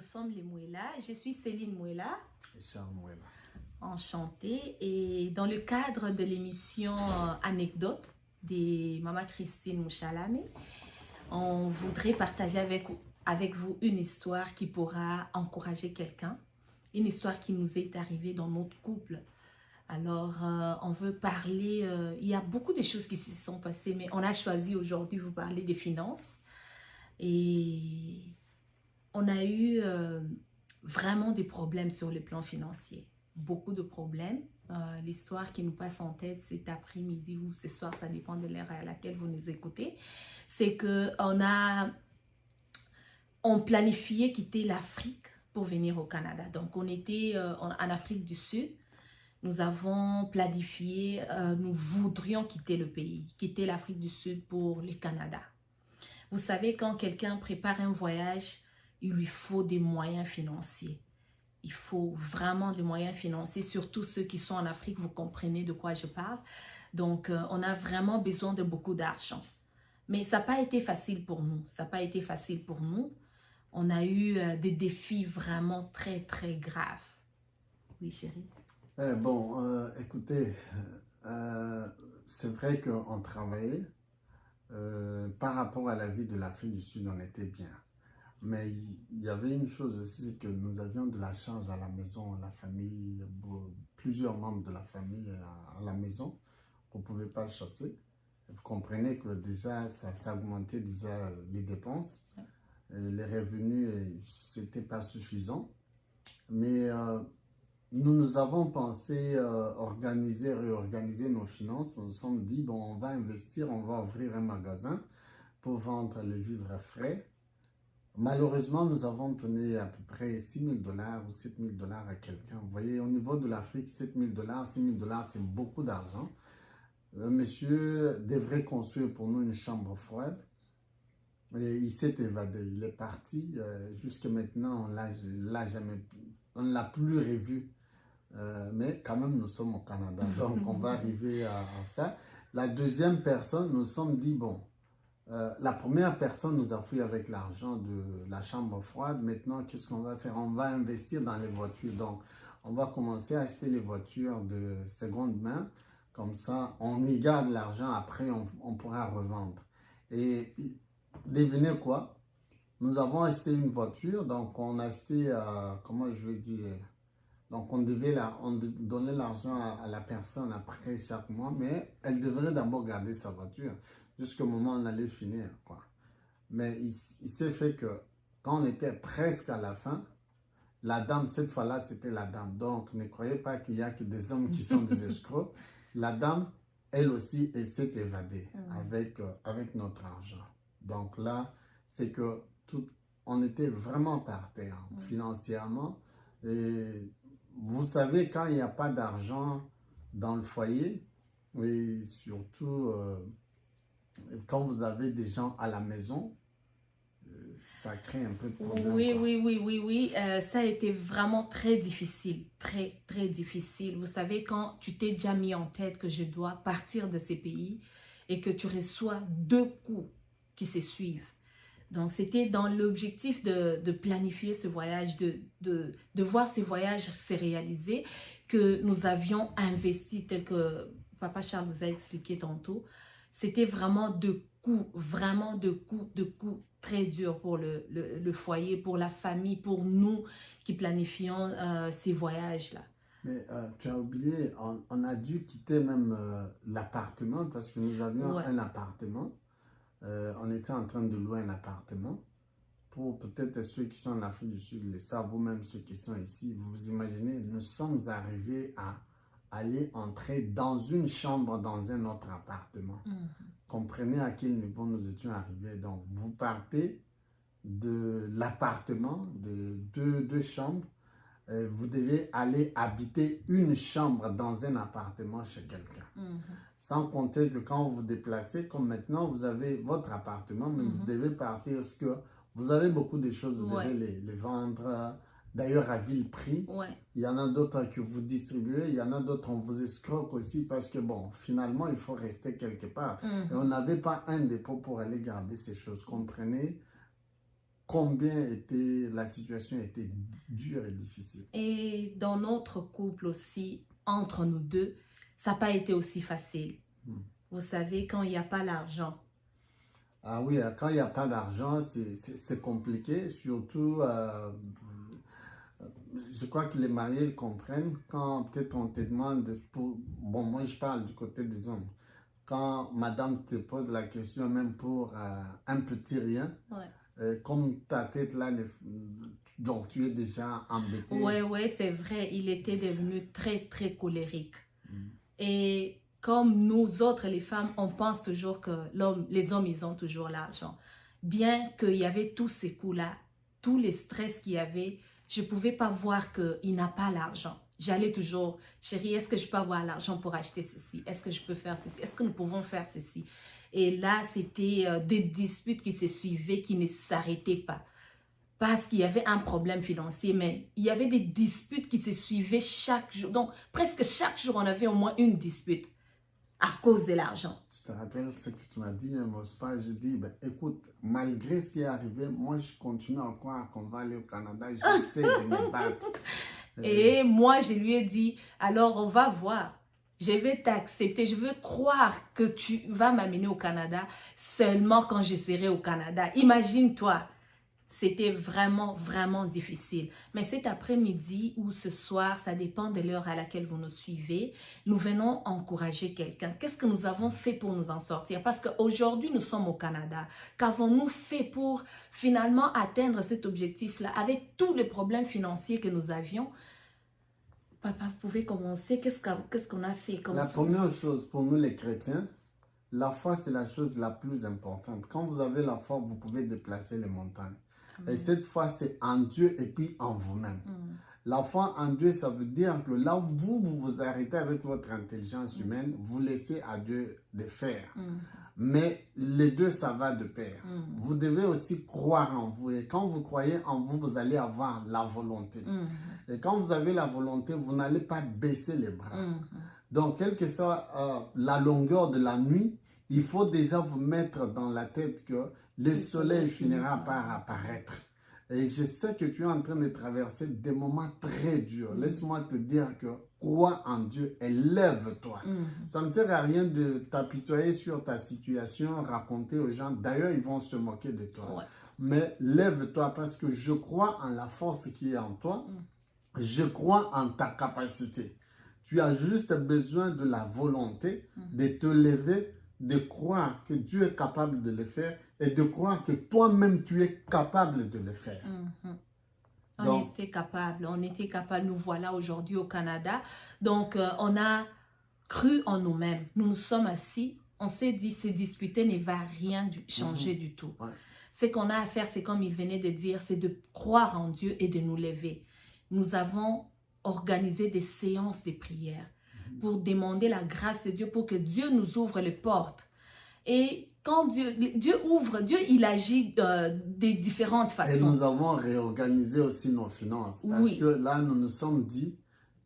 sommes les Mouela. Je suis Céline Mouela. Et Charles Mouela. Enchantée. Et dans le cadre de l'émission Anecdote de Maman Christine Mouchalame, on voudrait partager avec vous une histoire qui pourra encourager quelqu'un. Une histoire qui nous est arrivée dans notre couple. Alors, on veut parler, il y a beaucoup de choses qui se sont passées, mais on a choisi aujourd'hui de vous parler des finances. Et on a eu vraiment des problèmes sur le plan financier. Beaucoup de problèmes. L'histoire qui nous passe en tête cet après-midi ou ce soir, ça dépend de l'heure à laquelle vous nous écoutez, c'est qu'on planifiait quitter l'Afrique pour venir au Canada. Donc, on était en Afrique du Sud. Nous avons planifié, nous voudrions quitter le pays, quitter l'Afrique du Sud pour le Canada. Vous savez, quand quelqu'un prépare un voyage, il lui faut des moyens financiers. Il faut vraiment des moyens financiers, surtout ceux qui sont en Afrique, vous comprenez de quoi je parle. Donc, on a vraiment besoin de beaucoup d'argent. Mais ça n'a pas été facile pour nous. Ça n'a pas été facile pour nous. On a eu des défis vraiment très, très graves. Oui, chérie. Écoutez, c'est vrai qu'on travaillait. Par rapport à la vie de l'Afrique du Sud, on était bien. Mais il y avait une chose aussi, c'est que nous avions de la charge à la maison, la famille, plusieurs membres de la famille à la maison, qu'on ne pouvait pas chasser. Vous comprenez que déjà, ça augmentait déjà les dépenses. Les revenus, ce n'était pas suffisant. Mais nous avons pensé réorganiser nos finances. On s'est dit, bon, on va investir, on va ouvrir un magasin pour vendre les vivres frais. Malheureusement, nous avons donné à peu près 6 000 $ ou 7 000 $ à quelqu'un. Vous voyez, au niveau de l'Afrique, 7 000 $, 6 000 $, c'est beaucoup d'argent. Monsieur devrait construire pour nous une chambre froide. Et il s'est évadé, il est parti. Jusqu'à maintenant, on ne l'a plus revu. Mais quand même, nous sommes au Canada, donc on va arriver à ça. La deuxième personne, nous sommes dit, bon, la première personne nous a fui avec l'argent de la chambre froide. Maintenant, qu'est-ce qu'on va faire? On va investir dans les voitures. Donc, on va commencer à acheter les voitures de seconde main. Comme ça, on y garde l'argent. Après, on pourra revendre. Et devinez quoi? Nous avons acheté une voiture. Donc, on a acheté, comment je vais dire... Donc, on donnait l'argent à la personne après chaque mois, mais elle devrait d'abord garder sa voiture jusqu'au moment où on allait finir, quoi. Mais il s'est fait que quand on était presque à la fin, la dame, cette fois-là, c'était la dame. Donc, ne croyez pas qu'il n'y a que des hommes qui sont des escrocs. La dame, elle aussi, elle s'est évadée avec notre argent. Donc là, c'est que on était vraiment par terre financièrement. Et vous savez, quand il n'y a pas d'argent dans le foyer, et surtout quand vous avez des gens à la maison, ça crée un peu de problème. Oui. Ça a été vraiment très difficile, très, très difficile. Vous savez, quand tu t'es déjà mis en tête que je dois partir de ces pays et que tu reçois 2 coups qui se suivent. Donc, c'était dans l'objectif de planifier ce voyage, de voir ce voyage se réaliser, que nous avions investi, tel que Papa Charles vous a expliqué tantôt. C'était vraiment de coups très durs pour le foyer, pour la famille, pour nous qui planifions ces voyages-là. Mais tu as oublié, on a dû quitter même l'appartement parce que nous avions un appartement. On était en train de louer un appartement. Pour peut-être ceux qui sont en Afrique du Sud, le savent, vous-même ceux qui sont ici, vous vous imaginez, nous sommes arrivés à aller entrer dans une chambre dans un autre appartement. Comprenez à quel niveau nous étions arrivés. Donc, vous partez de l'appartement, de deux chambres, vous devez aller habiter une chambre dans un appartement chez quelqu'un. Sans compter que quand vous vous déplacez, comme maintenant, vous avez votre appartement, mais vous devez partir parce que vous avez beaucoup de choses, vous devez les vendre, d'ailleurs à vil prix. Il y en a d'autres que vous distribuez, il y en a d'autres on vous escroque aussi parce que bon, finalement, il faut rester quelque part. Et on n'avait pas un dépôt pour aller garder ces choses, comprenez? combien la situation était dure et difficile. Et dans notre couple aussi, entre nous deux, ça n'a pas été aussi facile. Vous savez, quand il n'y a pas l'argent. Ah oui, quand il n'y a pas d'argent, c'est compliqué. Surtout, je crois que les mariés le comprennent. Quand peut-être on te demande, bon, moi je parle du côté des hommes. Quand madame te pose la question, même pour un petit rien, comme ta tête là, donc tu es déjà embêté. Oui, c'est vrai. Il était devenu très, très colérique. Et comme nous autres, les femmes, on pense toujours que les hommes, ils ont toujours l'argent. Bien qu'il y avait tous ces coups-là, tous les stress qu'il y avait, je ne pouvais pas voir qu'il n'a pas l'argent. J'allais toujours, chérie, est-ce que je peux avoir l'argent pour acheter ceci? Est-ce que je peux faire ceci? Est-ce que nous pouvons faire ceci? Et là, c'était des disputes qui se suivaient, qui ne s'arrêtaient pas. Parce qu'il y avait un problème financier, mais il y avait des disputes qui se suivaient chaque jour. Donc, presque chaque jour, on avait au moins une dispute à cause de l'argent. Tu te rappelles ce que tu m'as dit, Mosfa? Je dis, ben, écoute, malgré ce qui est arrivé, moi, je continue à croire qu'on va aller au Canada. J'essaie de me battre. Et moi, je lui ai dit, alors on va voir. Je vais t'accepter. Je veux croire que tu vas m'amener au Canada seulement quand je serai au Canada. Imagine-toi. C'était vraiment, vraiment difficile. Mais cet après-midi ou ce soir, ça dépend de l'heure à laquelle vous nous suivez, nous venons encourager quelqu'un. Qu'est-ce que nous avons fait pour nous en sortir? Parce qu'aujourd'hui, nous sommes au Canada. Qu'avons-nous fait pour finalement atteindre cet objectif-là avec tous les problèmes financiers que nous avions? Papa, vous pouvez commencer. Qu'est-ce qu'on a fait comme La ça? première chose pour nous les chrétiens, la foi, c'est la chose la plus importante. Quand vous avez la foi, vous pouvez déplacer les montagnes. Et cette foi, c'est en Dieu et puis en vous-même. La foi en Dieu, ça veut dire que là où vous vous arrêtez avec votre intelligence humaine, vous laissez à Dieu de faire. Mais les deux, ça va de pair. Vous devez aussi croire en vous. Et quand vous croyez en vous, vous allez avoir la volonté. Et quand vous avez la volonté, vous n'allez pas baisser les bras. Donc, quelle que soit la longueur de la nuit, il faut déjà vous mettre dans la tête que le soleil finira par apparaître. Et je sais que tu es en train de traverser des moments très durs. Laisse-moi te dire que crois en Dieu et lève-toi. Ça ne sert à rien de t'apitoyer sur ta situation, raconter aux gens. D'ailleurs, ils vont se moquer de toi. Mais lève-toi parce que je crois en la force qui est en toi. Je crois en ta capacité. Tu as juste besoin de la volonté de te lever, de croire que Dieu est capable de le faire et de croire que toi-même tu es capable de le faire. On était capable, nous voilà aujourd'hui au Canada. Donc, on a cru en nous-mêmes. Nous nous sommes assis, on s'est dit, se disputer ne va rien changer du tout. Ce qu'on a à faire, c'est comme il venait de dire, c'est de croire en Dieu et de nous lever. Nous avons organisé des séances de prière pour demander la grâce de Dieu, pour que Dieu nous ouvre les portes. Et quand Dieu ouvre, Dieu il agit de différentes façons. Et nous avons réorganisé aussi nos finances. Parce que là, nous nous sommes dit,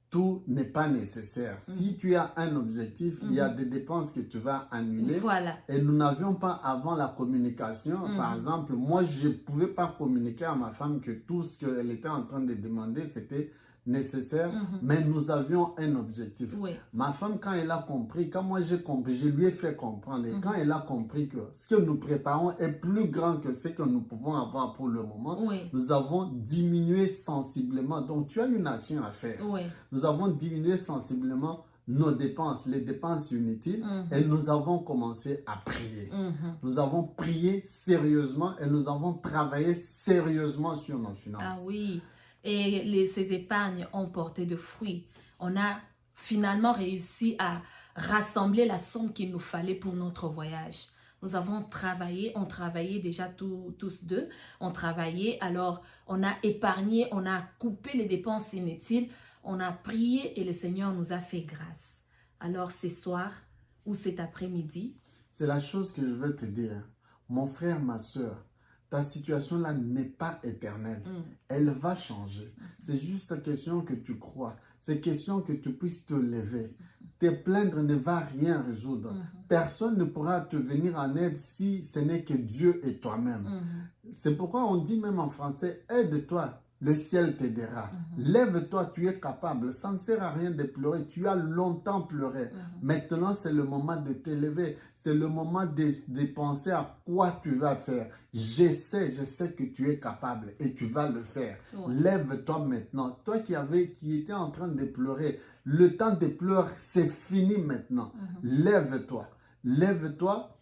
tout n'est pas nécessaire. Si tu as un objectif, il y a des dépenses que tu vas annuler. Voilà. Et nous n'avions pas avant la communication. Par exemple, moi, je ne pouvais pas communiquer à ma femme que tout ce qu'elle était en train de demander, c'était nécessaire, mais nous avions un objectif. Ma femme, quand elle a compris, quand moi j'ai compris, je lui ai fait comprendre, et quand elle a compris que ce que nous préparons est plus grand que ce que nous pouvons avoir pour le moment, nous avons diminué sensiblement. Donc, tu as une action à faire. Nous avons diminué sensiblement nos dépenses, les dépenses inutiles, et nous avons commencé à prier. Nous avons prié sérieusement et nous avons travaillé sérieusement sur nos finances. Ah oui. Et ces épargnes ont porté de fruits. On a finalement réussi à rassembler la somme qu'il nous fallait pour notre voyage. Nous avons travaillé, on travaillait déjà tous deux, on travaillait, alors on a épargné, on a coupé les dépenses inutiles, on a prié et le Seigneur nous a fait grâce. Alors ce soir ou cet après-midi, c'est la chose que je veux te dire. Mon frère, ma soeur, ta situation là n'est pas éternelle. Elle va changer. C'est juste question que tu crois. C'est question que tu puisses te lever. Te plaindre ne va rien résoudre. Personne ne pourra te venir en aide si ce n'est que Dieu et toi-même. C'est pourquoi on dit même en français, aide-toi. Le ciel t'aidera. Lève-toi, tu es capable. Ça ne sert à rien de pleurer. Tu as longtemps pleuré. Maintenant, c'est le moment de t'élever. C'est le moment de penser à quoi tu vas faire. Je sais que tu es capable et tu vas le faire. Lève-toi maintenant. Toi qui étais en train de pleurer, le temps de pleurer, c'est fini maintenant. Lève-toi. Lève-toi.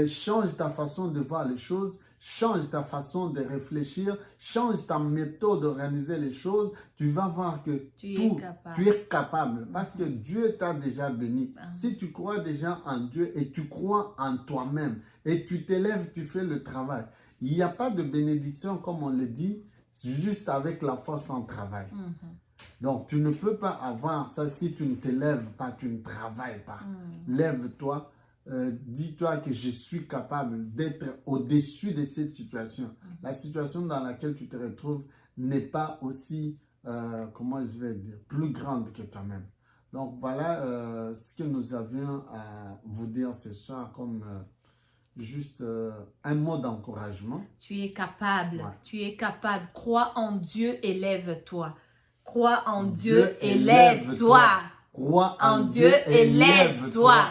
Change ta façon de voir les choses. Change ta façon de réfléchir, change ta méthode d'organiser les choses, tu vas voir que tu es capable parce que Dieu t'a déjà béni. Si tu crois déjà en Dieu et tu crois en toi-même et tu t'élèves, tu fais le travail. Il n'y a pas de bénédiction comme on le dit, juste avec la foi sans travail. Donc tu ne peux pas avoir ça si tu ne t'élèves pas, tu ne travailles pas. Lève-toi. Dis-toi que je suis capable d'être au-dessus de cette situation. La situation dans laquelle tu te retrouves n'est pas aussi, comment je vais dire, plus grande que toi-même. Donc voilà ce que nous avions à vous dire ce soir comme juste un mot d'encouragement. Tu es capable, tu es capable. Crois en Dieu et lève-toi. Crois en Dieu et lève-toi. Crois en Dieu et lève-toi.